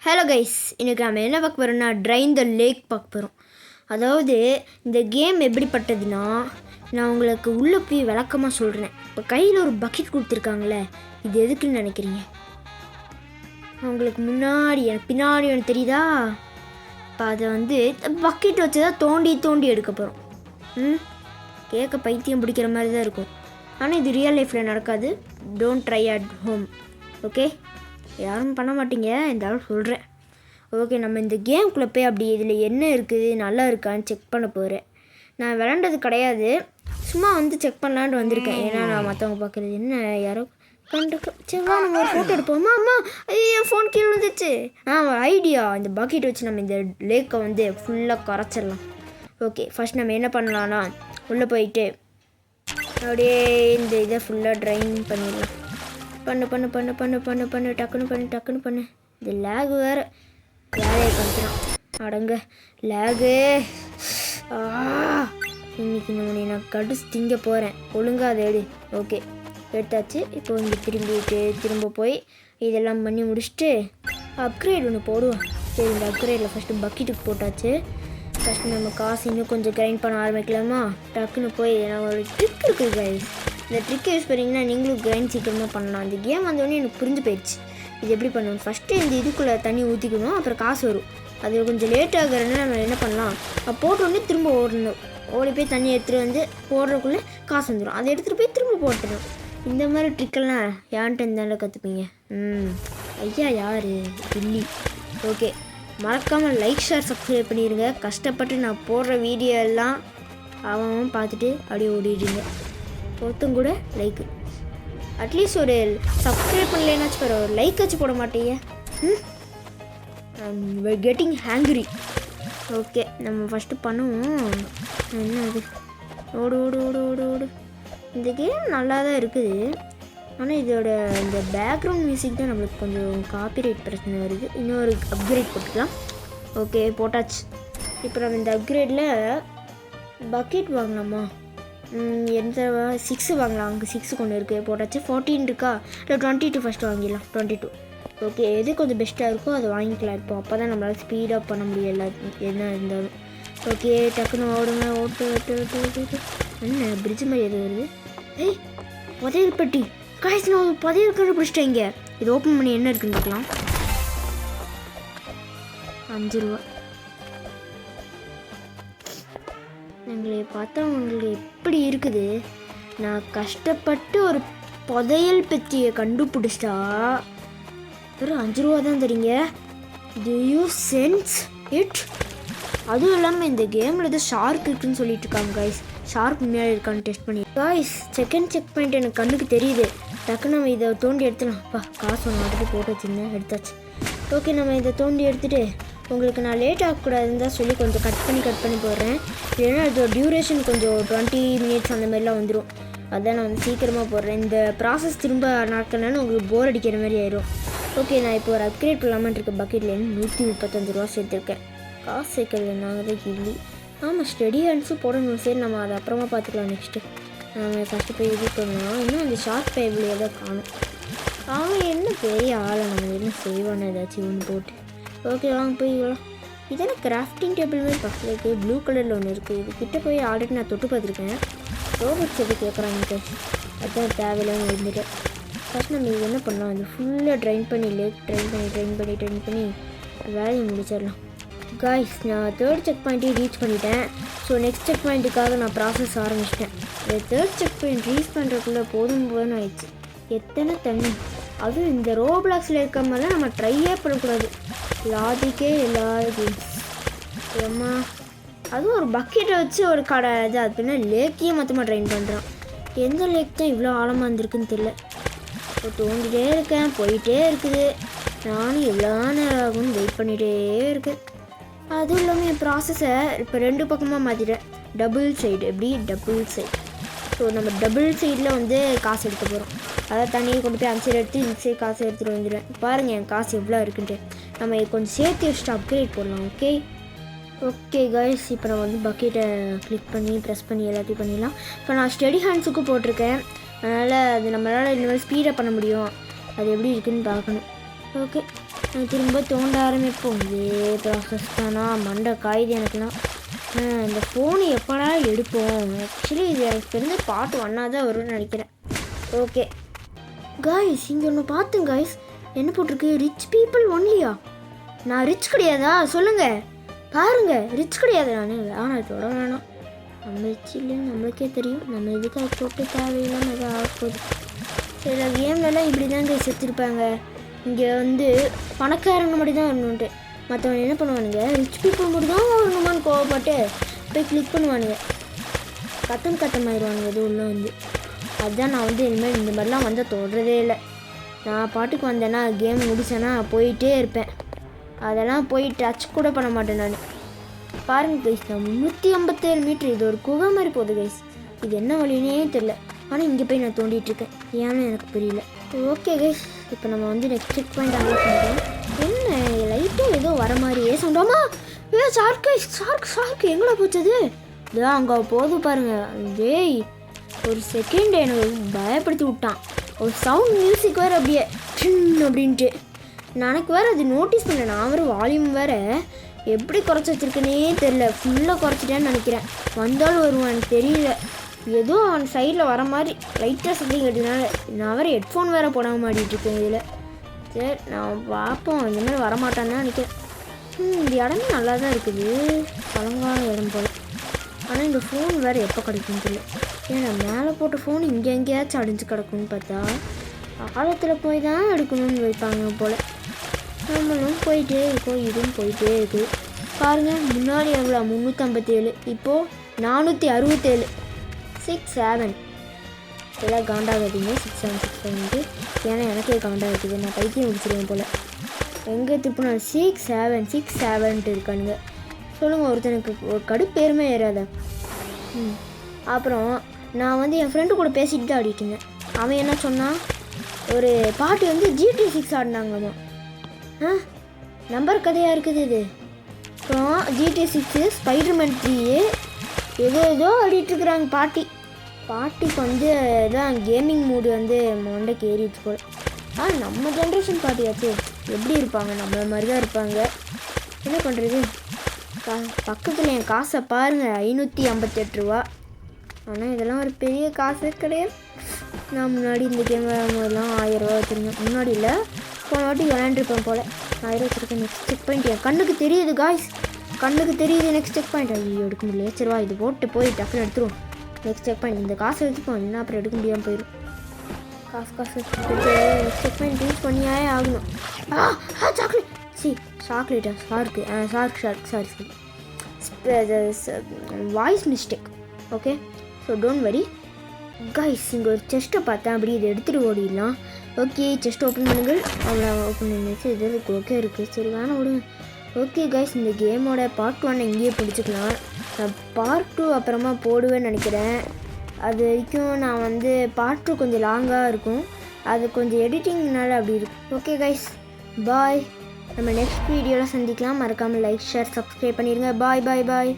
Hello guys, இன்றைக்கி நம்ம என்ன பார்க்க போகிறோம்னா ட்ரைன் த லேக் பார்க்க போகிறோம். அதாவது இந்த கேம் எப்படிப்பட்டதுன்னா, நான் உங்களுக்கு உள்ளே போய் விளக்கமாக சொல்கிறேன். இப்போ கையில் ஒரு பக்கெட் கொடுத்துருக்காங்களே, இது எதுக்குன்னு நினைக்கிறீங்க? உங்களுக்கு முன்னாடி எனக்கு பின்னாடி ஒன்று தெரியுதா? இப்போ அதை பக்கெட் வச்சு தான் தோண்டி எடுக்க போகிறோம். கேட்க பைத்தியம் பிடிக்கிற மாதிரி தான் இருக்கும். ஆனால் இது ரியல் லைஃப்பில் நடக்காது. Don't try at home. Okay, யாரும் பண்ண மாட்டீங்க, இருந்தாலும் சொல்கிறேன். ஓகே, நம்ம இந்த கேம்குள்ளே போய் அப்படி இதில் என்ன இருக்குது, நல்லா இருக்கான்னு செக் பண்ண போகிறேன். நான் விளாண்டது கிடையாது, சும்மா செக் பண்ணலான்ட்டு வந்திருக்கேன். ஏன்னா நான் மற்றவங்க பார்க்குறது என்ன யாரோ சரி வா நம்ம ஒரு ஃபோட்டோ எடுப்போம்மா. அம்மா என் ஃபோன் கீழே வந்துச்சு. ஒரு ஐடியா, இந்த பக்கெட் வச்சு நம்ம இந்த லேக்கை ஃபுல்லாக கரைச்சிடலாம். ஓகே, ஃபஸ்ட் நம்ம என்ன பண்ணலான்னா உள்ளே போயிட்டு அப்படியே இந்த இதை ஃபுல்லாக ட்ரைன் பண்ணிடலாம். பண்ணு பண்ணு பண்ணு பண்ணு பண்ணு பண்ணு டக்குன்னு பண்ணு. இது லேக் வேறு வேலையை கற்றுறான். அடங்க லேகு. இன்னைக்கு நான் கடுச்சு திங்க போகிறேன். ஒழுங்காக அதை எடு. ஓகே, எடுத்தாச்சு. இப்போ திரும்ப போய் இதெல்லாம் பண்ணி முடிச்சுட்டு அப்கிரேட் ஒன்று போடுவோம். சரி, இந்த அப்கிரேடில் ஃபஸ்ட்டு பக்கெட்டுக்கு போட்டாச்சு. ஃபஸ்ட்டு நம்ம காசு இன்னும் கொஞ்சம் கிரைண்ட் பண்ண ஆரம்பிக்கலாமா? டக்குன்னு போய் நான் ஒரு ட்ரிக் இருக்குது கைஸ். இந்த ட்ரிக்கை யூஸ் பண்ணிங்கன்னா நீங்களும் கிரைண்ட் சீக்கிரமாக பண்ணலாம். இந்த கேம் வந்தோடனே எனக்கு புரிஞ்சு போயிடுச்சு இது எப்படி பண்ணணும். ஃபஸ்ட்டு இந்த இதுக்குள்ளே தண்ணி ஊற்றிக்கணும், அப்புறம் காசு வரும். அது கொஞ்சம் லேட் ஆகிறதுனா நம்ம என்ன பண்ணலாம், போட்டோடனே திரும்ப ஓடணும். ஓடி போய் தண்ணி எடுத்துகிட்டு போடுறதுக்குள்ளே காசு வந்துடும். அதை எடுத்துகிட்டு போய் திரும்ப போட்டுடணும். இந்த மாதிரி ட்ரிக்கெல்லாம் யான்ட்டு இருந்தாலும் கற்றுப்பீங்க. ஐயா யார் இல்லி. ஓகே, மறக்காமல் லைக் ஷேர் சப்ஸ்கிரைப் பண்ணிடுங்க. கஷ்டப்பட்டு நான் போடுற வீடியோ எல்லாம் அவன் பார்த்துட்டு அப்படியே ஓடிடுங்க. ஒருத்தங்க கூட லைக்கு அட்லீஸ்ட் ஒரு சப்ஸ்கிரைப் பண்ணலனாச்சும் பாரு, ஒரு லைக் வச்சு போட மாட்டீங்க. Getting hungry. ஓகே, நம்ம ஃபஸ்ட்டு பண்ணுவோம். என்ன அது? ஓடு ஓடு ஓடு ஓடு ஓடு. இந்த கேம் நல்லா தான் இருக்குது, ஆனால் இதோட இந்த பேக்ரவுண்ட் மியூசிக் தான் நம்மளுக்கு கொஞ்சம் காப்பிரைட் பிரச்சனை வருது. இன்னொரு அப்கிரேட் போட்டுக்கலாம். ஓகே, போட்டாச்சு. இப்போ நம்ம இந்த அப்கிரேடில் பக்கெட் வாங்கலாமா? எந்த 6 வாங்கலாம். அங்கே 6 கொண்டு இருக்குது. போட்டாச்சு. 14 இருக்கா? இல்லை 22 ஃபஸ்ட்டு வாங்கிடலாம். 22. ஓகே, எது கொஞ்சம் பெஸ்ட்டாக இருக்கோ அதை வாங்கிக்கலாம். இப்போ அப்போ தான் நம்மளால் ஸ்பீடாக பண்ண முடியும் எல்லாத்தையும் என்ன இருந்தாலும். ஓகே, டக்குன்னு ஓடுங்க. ஓட்டு என்ன பிரிட்ஜ் மாதிரி எது வருது? ஏய், புதையல் பெட்டி. காய்ச்சி நான் ஒரு புதையல் கண்டுபிடிச்சிட்டேன். இங்கே இது ஓப்பன் பண்ணி என்ன இருக்குன்னு பார்க்கலாம். 5 ரூபா. எங்களை பார்த்தா உங்களுக்கு எப்படி இருக்குது? நான் கஷ்டப்பட்டு ஒரு புதையல் பெட்டியை கண்டுபிடிச்சிட்டா வெறும் 5 ரூபா தான் தரீங்க. To you sense it? அதுவும் இல்லாமல் இந்த கேமில் ஏதோ ஷார்க் இருக்குதுன்னு சொல்லிட்டு இருக்காங்க கைஸ். ஷார்க் முன்னாடி இருக்கான்னு டெஸ்ட் பண்ணி கைஸ். செகண்ட் பாயிண்ட் எனக்கு கண்ணுக்கு தெரியுது. டக்குன்னு நம்ம இதை தோண்டி எடுத்துடலாம்ப்பா. காசு ஒன்று மட்டும் போட்டு வச்சுருந்தேன், எடுத்தாச்சு. ஓகே, நம்ம இதை தோண்டி எடுத்துகிட்டு உங்களுக்கு நான் லேட் ஆகக்கூடாதுன்னு தான் சொல்லி கொஞ்சம் கட் பண்ணி போடுறேன். இல்லைன்னா அதோட டியூரேஷன் கொஞ்சம் 20 மினிட்ஸ் அந்த மாதிரிலாம் வந்துடும். அதான் நான் சீக்கிரமாக போடுறேன். இந்த ப்ராசஸ் திரும்ப நடக்கணும்னு உங்களுக்கு போர் அடிக்கிற மாதிரி ஆயிடும். ஓகே, நான் இப்போ ஒரு அப்கிரேட் பண்ணலாமான் இருக்க பக்கெட்லேருந்து 135 ரூபா சேர்த்துருக்கேன். காசு சேர்க்கறது நாங்கள் தான் இல்லை. ஆமாம், ஸ்டடி ஹேண்ட்ஸும் போடணும். சரி, நம்ம அதை அப்புறமா பார்த்துக்கலாம். நெக்ஸ்ட்டு நம்ம ஃபஸ்ட்டு போய் இது பண்ணலாம். இன்னும் அந்த ஷார்ட் ஃபைவ்லேயே தான் காணும். அவன் என்ன பெரிய ஆளை, நம்ம என்ன செய்வானு ஏதாச்சும் ஒன்று போட்டு. ஓகே, வாங்க போய்க்கலாம். இதெல்லாம் கிராஃப்டிங் டேபிள் மாதிரி பக்கத்தில் இருக்குது. ப்ளூ கலரில் ஒன்று இருக்குது. இது கிட்டே போய் ஆல்ரெடி நான் தொட்டு பார்த்துருக்கேன். ரோபோட்ஸ் எது கேட்குறாங்க, அதுதான் தேவையில்லாமல் இருந்துட்டேன். ஃபஸ்ட் நம்ம இது என்ன பண்ணலாம், இது ஃபுல்லாக ட்ரைன் பண்ணி வேலையை முடிச்சிடலாம். காய்ஸ், நான் 3rd செக் பாயிண்ட்டையும் ரீச் பண்ணிட்டேன். ஸோ நெக்ஸ்ட் செக் பாயிண்ட்டுக்காக நான் ப்ராசஸ் ஆரம்பிச்சிட்டேன். இந்த 3rd செக் பாயிண்ட் ரீச் பண்ணுறதுக்குள்ளே போதும்னு ஆயிடுச்சு. எத்தனை தண்ணி! அதுவும் இந்த ரோப்ளாக்ஸில் இருக்க மாதிரிலாம் நம்ம ட்ரையே பண்ணக்கூடாது. லாஜிக்கே இல்லாத கேம்ஸ் ஏம்மா. அதுவும் ஒரு பக்கெட்டை வச்சு ஒரு கடை இது அப்படின்னா லேக்கையே மொத்தமாக ட்ரைன் பண்ணுறான். எந்த லேக் தான் இவ்வளோ ஆழமாக இருந்திருக்குன்னு தெரியல. இப்போ தோண்டிகிட்டே இருக்கேன், போயிட்டே இருக்குது. நானும் எவ்வளோ நேரம் ஆகும்னு வெயிட் பண்ணிகிட்டே இருக்கேன். அதுவும் இல்லாமல் என் ப்ராசஸை இப்போ 2 பக்கமாக மாற்றிட்டேன். Double side. எப்படி? Double side. ஸோ நம்ம டபுள் சைடில் காசு எடுக்க போகிறோம். அதாவது தண்ணியை கொண்டு போய் அந்த சைடு எடுத்து இந்த சைடு காசு எடுத்துகிட்டு வந்துடுவேன். பாருங்கள் என் காசு எவ்வளோ இருக்குன்ட்டு. நம்ம கொஞ்சம் சேர்த்து வச்சுட்டு அப்கிரேட் போடலாம். ஓகே கைஸ், இப்போ நம்ம பக்கெட்டை கிளிக் பண்ணி ப்ரெஸ் பண்ணி எல்லாத்தையும் பண்ணிடலாம். இப்போ நான் ஸ்டடி ஹேண்ட்ஸுக்கு போட்டிருக்கேன். அதனால் அது நம்மளால் இந்த மாதிரி ஸ்பீடாக பண்ண முடியும். அது எப்படி இருக்குதுன்னு பார்க்கணும். ஓகே, திரும்ப தோண்ட ஆரம்பிப்போம். இதே ப்ராசஸ் தானா? மண்டை காயுது எனக்குலாம். இந்த ஃபோனு எப்படா எடுப்போம்? ஆக்சுவலி இது எனக்கு தெரிஞ்ச பார்ட் 1 தான் வரும்னு நினைக்கிறேன். ஓகே காய்ஸ், இங்கே ஒன்று பார்த்தேன் காய்ஸ். என்ன போட்டிருக்கு? ரிச் பீப்புள் ஒன்லியா? நான் ரிச் கிடையாதா? சொல்லுங்கள். பாருங்கள், ரிச் கிடையாது நான். ஆனால் தொட வேணாம், நம்ம ரிச் இல்லைன்னு நம்மளுக்கே தெரியும். நம்ம எதுக்கு அதை போட்டு தேவையில்லாமல் எதாவது ஆகப்போகுது. சில கேம்லலாம் இப்படி தான் காய்ஸ் எடுத்துருப்பாங்க. இங்கே வந்து பணக்காரங்க மட்டும் தான் வரணுன்ட்டு, மற்றவங்க என்ன பண்ணுவானுங்க, ரிச் பீப்புள் மட்டும் தான் வரணுமான்னு கோவப்பட்டு போய் கிளிக் பண்ணுவானுங்க. கட்டமாயிடுவானுங்க எதுவும் உள்ள வந்து. அதுதான் நான் வந்து இனிமேல் இந்த மாதிரிலாம் வந்து தொடுறதே இல்லை. நான் பாட்டுக்கு வந்தேன்னா கேம் முடிச்சேன்னா போயிட்டே இருப்பேன். அதெல்லாம் போய் டச் கூட பண்ண மாட்டேன் நான். பாருங்கள் கைஸ், நான் 357 மீட்ரு, இது ஒரு குகை மாதிரி போகுது கைஸ். இது என்ன வழினே தெரில. ஆனால் இங்கே போய் நான் தோண்டிகிட்ருக்கேன், ஏன்னு எனக்கு புரியல. ஓகே கைஸ், இப்போ நம்ம வந்து நெக்ஸ்ட் செக் பாயிண்ட் அங்கே பண்ணுறோம். என்ன லைட்டாக ஏதோ வர மாதிரியே சொன்னோமா? ஷார்க் கைஸ், ஷார்க் எங்கடா போச்சது? இதான் அங்கே போகுது பாருங்கள். டேய், ஒரு செகண்ட் எனக்கு பயப்படுத்தி விட்டான். ஒரு சவுண்ட் மியூசிக் வேறு அப்படியே அப்படின்ட்டு. எனக்கு வேறு அது நோட்டீஸ் பண்ணேன். நான் வேறு வால்யூம் வேறு எப்படி குறைச்சி வச்சுருக்கேனே தெரில. ஃபுல்லாக குறைச்சிட்டேன்னு நினைக்கிறேன். வந்தாலும் வருவான் எனக்கு தெரியல. ஏதோ அவன் சைடில் வர மாதிரி லைட்டாக சத்தம் கேட்டதுனால நான் வேறு ஹெட்ஃபோன் வேறு போடாமல் மாட்டிகிட்ருக்கேன் இதில். சரி, நான் பார்ப்போம். இந்த மாதிரி வரமாட்டான்னு தான் நினைக்கிறேன். இந்த இடமே நல்லா தான் இருக்குது, பழங்கால இடம் போல். ஆனால் இந்த ஃபோன் வேறு எப்போ கிடைக்கும்னு தெரியல. ஏன்னா மேலே போட்ட ஃபோன் இங்கே எங்கேயாச்சும் அடிஞ்சு கிடக்குன்னு பார்த்தா ஆழத்தில் போய் தான் எடுக்கணும்னு வைப்பாங்க போல். நம்மளும் போயிட்டே இருக்கோம், இதுவும் போயிட்டே இருக்குது. பாருங்கள், முன்னாடி எவ்வளோ 357, இப்போது 467. 6 7 எல்லாம் காண்டாகாதீங்க. 6 7 6 7 ஏன்னா எனக்கே காண்டாகுது. நான் பைத்தியம் முடிச்சிருவேன் போல். எங்கே திருப்பினா 6 7 இருக்கானுங்க. சொல்லுங்கள், ஒருத்தனுக்கு ஒரு கடுப்பேருமே ஏறாத. அப்புறம் நான் வந்து என் ஃப்ரெண்டு கூட பேசிட்டு தான் ஆடிட்டு இருந்தேன். அவன் என்ன சொன்னான், ஒரு பாட்டு வந்து GTA 6 ஆடினாங்க. அதுவும் நம்பர் கதையாக இருக்குது இது. அப்புறம் GTA 6 ஸ்பைடர்மேன் 3 ஏதோ ஆடிட்டுருக்குறாங்க. பாட்டிக்கு வந்து தான் கேமிங் மூடு வந்து மொண்டைக்கு ஏறிடுச்சு போல். நம்ம ஜென்ரேஷன் பாட்டியாச்சு, எப்படி இருப்பாங்க? நம்மள மாதிரி தான் இருப்பாங்க. என்ன பண்ணுறது? பக்கத்தில் என் காசை பாருங்கள், 558 ரூபா. ஆனால் இதெல்லாம் ஒரு பெரிய காசு கிடையாது. நான் முன்னாடி இந்த கேம் விளையாடும்போதெல்லாம் 1000 ரூபா வச்சுருந்தேன். முன்னாடி இல்லை, போன வாட்டி விளையாண்டுருப்பேன் போல். 1000 வச்சுருக்கேன். நெக்ஸ்ட் செக் பாயிண்ட் என் கண்ணுக்கு தெரியுது காய்ஸ், கண்ணுக்கு தெரியுது. நெக்ஸ்ட் செக் பாயிண்ட் ஐயோ எடுக்க முடியல. சரிவா, இது போட்டு போய் டக்குன்னு எடுத்துருவோம். நெக்ஸ்ட் செக் பாயிண்ட் இந்த காசை வச்சுப்போம், என்ன அப்புறம் எடுக்க முடியாமல் போயிடும். காசு வச்சுட்டு நெக்ஸ்ட் செக் பாயிண்ட் யூஸ் பண்ணியே ஆகணும். சாக்லேட், சாக்லேட்டா? Sorry voice mistake. Okay, so don't worry guys. இங்கே ஒரு செஸ்ட்டை பார்த்தேன், அப்படி இதை எடுத்துகிட்டு ஓடிடலாம். ஓகே, செஸ்ட் ஓப்பன் பண்ணுங்கள். அவ்வளோ ஓப்பன் பண்ணிச்சு. இது ஓகே இருக்குது. சரி வேணாம் விடுங்க. ஓகே கைஸ், இந்த கேமோட பார்ட் 1 இங்கேயே பிடிச்சிக்கலாம். நான் பார்ட் 2 அப்புறமா போடுவேன்னு நினைக்கிறேன். அது வரைக்கும் நான் வந்து பார்ட் 2 கொஞ்சம் லாங்காக இருக்கும், அது கொஞ்சம் எடிட்டிங்னால அப்படி இருக்கும். ஓகே கைஸ், பாய். நம்ம நெக்ஸ்ட் வீடியோவில் சந்திக்கலாம். மறக்காமல் லைக், ஷேர், சப்ஸ்கிரைப் பண்ணிடுங்க. பாய்.